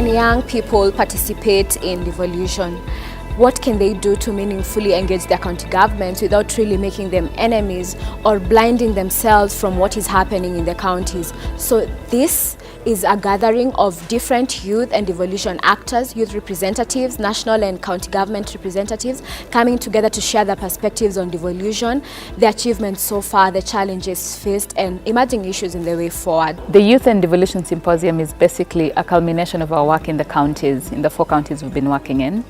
can young people participate in devolution? What can they do to meaningfully engage their county governments without really making them enemies or blinding themselves from what is happening in the counties? So this is a gathering of different youth and devolution actors, youth representatives, national and county government representatives, coming together to share their perspectives on devolution, the achievements so far, the challenges faced, and emerging issues in the way forward. The Youth and Devolution Symposium is basically a culmination of our work in the counties, in the 4 counties we've been working in.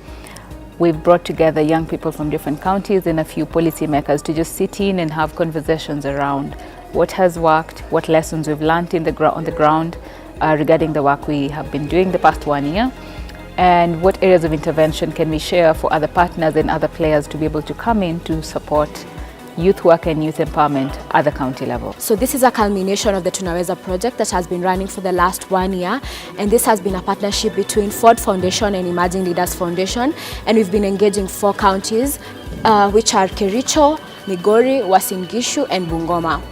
We've brought together young people from different counties and a few policymakers to just sit in and have conversations around what has worked, what lessons we've learned on the ground regarding the work we have been doing the past 1 year, and what areas of intervention can we share for other partners and other players to be able to come in to support youth work and youth empowerment at the county level. So this is a culmination of the Tunaweza project that has been running for the last 1 year, and this has been a partnership between Ford Foundation and Emerging Leaders Foundation, and we've been engaging 4 counties which are Kericho, Migori, Uasin Gishu and Bungoma.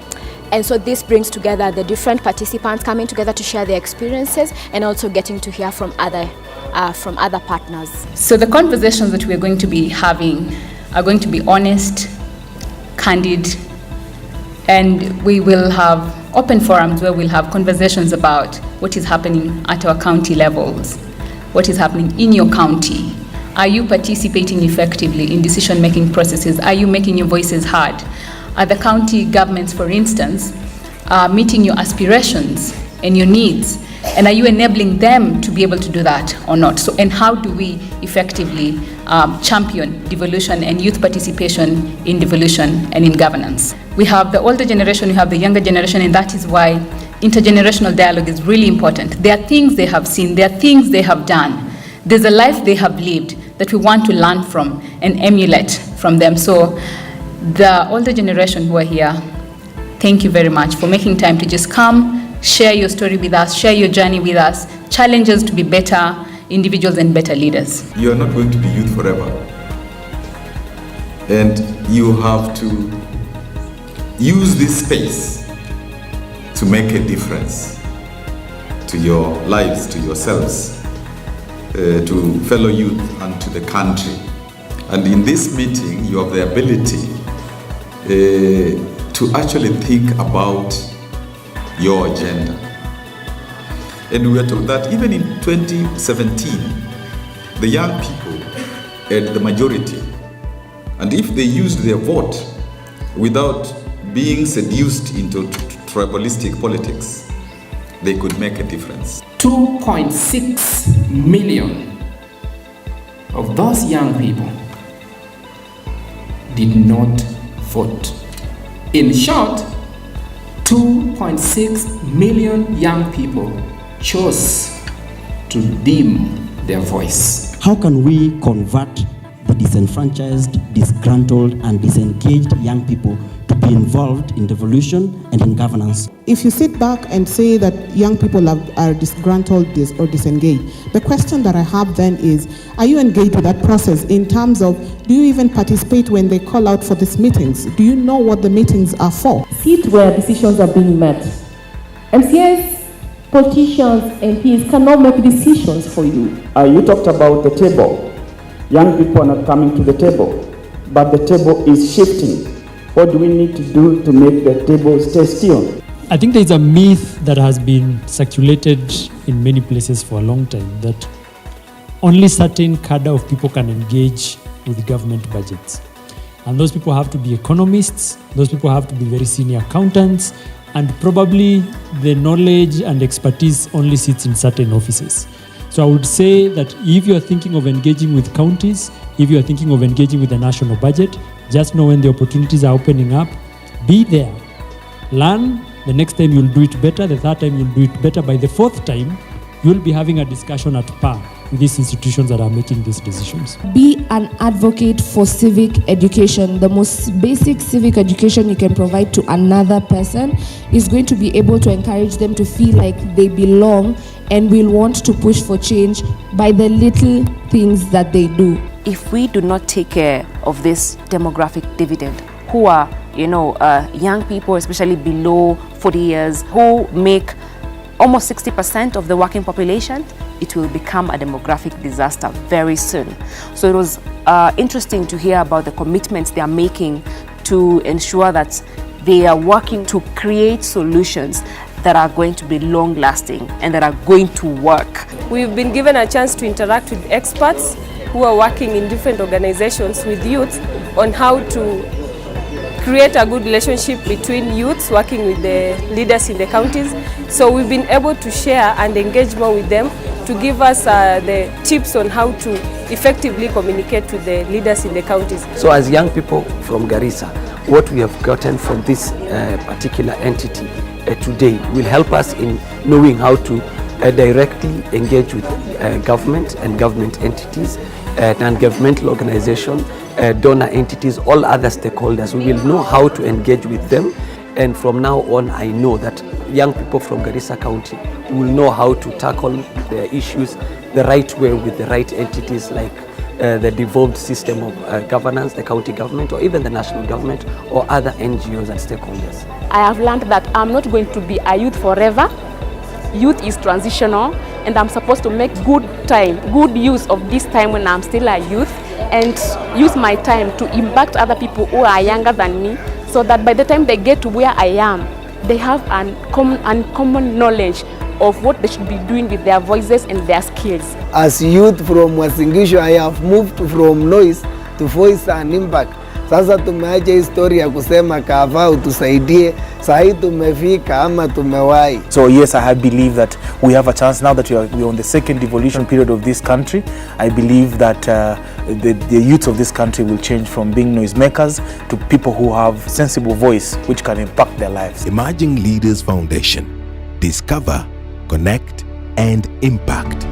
And so this brings together the different participants coming together to share their experiences and also getting to hear from other partners. So the conversations that we're going to be having are going to be honest, candid, and we will have open forums where we'll have conversations about what is happening at our county levels, what is happening in your county. Are you participating effectively in decision-making processes? Are you making your voices heard? Are the county governments, for instance, meeting your aspirations and your needs? And are you enabling them to be able to do that or not? So, and how do we effectively champion devolution and youth participation in devolution and in governance? We have the older generation, we have the younger generation, and that is why intergenerational dialogue is really important. There are things they have seen, there are things they have done. There's a life they have lived that we want to learn from and emulate from them. So the older generation who are here, thank you very much for making time to just come, share your story with us, share your journey with us, challenge us to be better individuals and better leaders. You are not going to be youth forever. And you have to use this space to make a difference to your lives, to yourselves, to fellow youth and to the country. And in this meeting, you have the ability to actually think about your agenda. And we are told that even in 2017, the young people had the majority. And if they used their vote without being seduced into tribalistic politics, they could make a difference. 2.6 million of those young people did not vote. In short, 2.6 million young people chose to dim their voice. How can we convert the disenfranchised, disgruntled, and disengaged young people to be involved in devolution and in governance? If you sit back and say that young people are disgruntled or disengaged, the question that I have then is, are you engaged with that process in terms of, do you even participate when they call out for these meetings? Do you know what the meetings are for? Sit where decisions are being made. MCAs, politicians, MPs cannot make decisions for you. You talked about the table. Young people are not coming to the table, but the table is shifting. What do we need to do to make the table stay still? I think there is a myth that has been circulated in many places for a long time that only certain cadre of people can engage with government budgets. And those people have to be economists, those people have to be very senior accountants, and probably the knowledge and expertise only sits in certain offices. So I would say that if you're thinking of engaging with counties, if you're thinking of engaging with the national budget, just know when the opportunities are opening up, be there, learn. The next time you'll do it better, the third time you'll do it better. By the fourth time, you'll be having a discussion at par with these institutions that are making these decisions. Be an advocate for civic education. The most basic civic education you can provide to another person is going to be able to encourage them to feel like they belong and will want to push for change by the little things that they do. If we do not take care of this demographic dividend, who are young people, especially below 40 years, who make almost 60% of the working population, it will become a demographic disaster very soon. So it was interesting to hear about the commitments they are making to ensure that they are working to create solutions that are going to be long-lasting and that are going to work. We've been given a chance to interact with experts who are working in different organizations with youth on how to create a good relationship between youths working with the leaders in the counties. So we've been able to share and engage more with them to give us the tips on how to effectively communicate with the leaders in the counties. So as young people from Garissa, what we have gotten from this particular entity today will help us in knowing how to directly engage with government and government entities, non-governmental organizations, donor entities, all other stakeholders. We will know how to engage with them, and from now on I know that young people from Garissa County will know how to tackle the issues the right way with the right entities, like the devolved system of governance, the county government, or even the national government, or other NGOs and stakeholders. I have learned that I'm not going to be a youth forever. Youth is transitional, and I'm supposed to make good use of this time when I'm still a youth, and use my time to impact other people who are younger than me, so that by the time they get to where I am, they have common knowledge of what they should be doing with their voices and their skills. As youth from Wasingishu, I have moved from noise to voice and impact. Sasa tumeacha historia kusema kava utusaidie, sahi tumefika ama tumewahi. So yes, I believe that we have a chance now that we are on the second devolution period of this country. I believe that the youth of this country will change from being noisemakers to people who have sensible voice which can impact their lives. Emerging Leaders Foundation. Discover, connect, and impact.